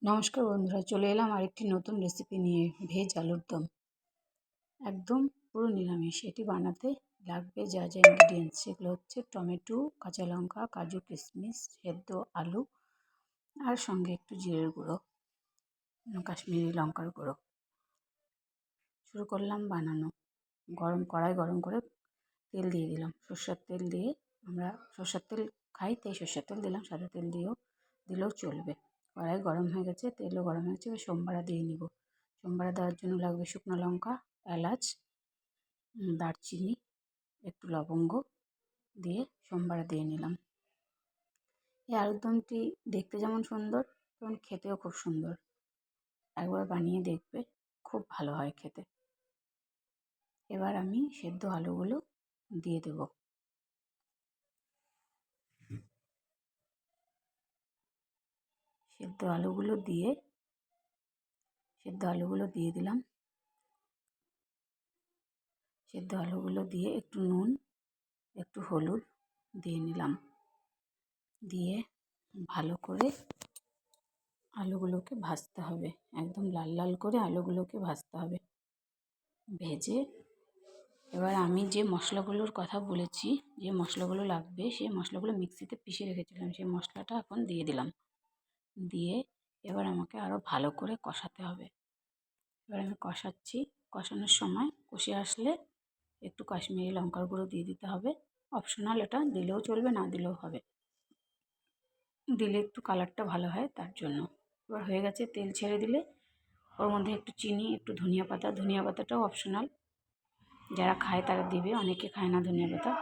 নমস্কার বন্ধুরা, চলে এলাম আরেকটি নতুন রেসিপি নিয়ে। ভেজ আলুর দম, একদম পুরো নিরামিষ। এটি বানাতে লাগবে যা যা ইনগ্রিডিয়েন্টস, সেগুলো হচ্ছে টমেটো, কাঁচা লঙ্কা, কাজু, কিশমিশ, সেদ্ধ আলু, আর সঙ্গে একটু জিরের গুঁড়ো, কাশ্মীরি লঙ্কার গুঁড়ো। শুরু করলাম বানানো। কড়াই গরম করে তেল দিয়ে দিলাম। সর্ষের তেল দিয়ে, আমরা সর্ষের তেল খাই তাই সর্ষের তেল দিলাম, সাদা তেল দিলেও চলবে। কড়াই গরম হয়ে গেছে, তেলও গরম হয়ে গেছে। এবার সোমবারা দিয়ে নিব। সোমবারা দেওয়ার জন্য লাগবে শুকনো লঙ্কা, এলাচ, দারচিনি, একটু লবঙ্গ দিয়ে সোমবারা দিয়ে নিলাম। এই আলুর দমটি দেখতে যেমন সুন্দর তেমন খেতেও খুব সুন্দর। একবার বানিয়ে দেখবে, খুব ভালো হয় খেতে। এবার আমি সেদ্ধ আলুগুলো দিয়ে দেব। সেদ্ধ আলুগুলো দিয়ে দিলাম। সেদ্ধ আলুগুলো দিয়ে একটু নুন, একটু হলুদ দিয়ে নিলাম। দিয়ে ভালো করে আলুগুলোকে ভাজতে হবে, একদম লাল লাল করে আলুগুলোকে ভাজতে হবে। ভেজে এবার আমি যে মশলাগুলোর কথা বলেছি, যে মশলাগুলো লাগবে, সেই মশলাগুলো মিক্সিতে পিষে রেখেছিলাম, সেই মশলাটা এখন দিয়ে দিলাম। দিয়ে এবার আমাকে আরও ভালো করে কষাতে হবে। এবার আমি কষাচ্ছি। কষানোর সময় কষে আসলে একটু কাশ্মীরি লঙ্কার গুঁড়ো দিয়ে দিতে হবে। অপশনাল, এটা দিলেও চলবে, না দিলেও হবে। দিলে একটু কালারটা ভালো হয়, তার জন্য। এবার হয়ে গেছে, তেল ছেড়ে দিলে ওর মধ্যে একটু চিনি, একটু ধনিয়া পাতাটাও অপশনাল, যারা খায় তারা দিবে, অনেকে খায় না ধনিয়া পাতা।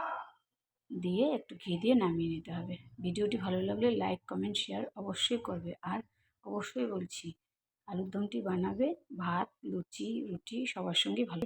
দিয়ে একটু ঘি দিয়ে নামিয়ে নিতে হবে। ভিডিওটি ভালো লাগলে লাইক, কমেন্ট, শেয়ার অবশ্যই করবে। আর অবশ্যই বলছি, আলুর দমটি বানাবে ভাত, লুচি, রুটি সবার সঙ্গেই ভালো।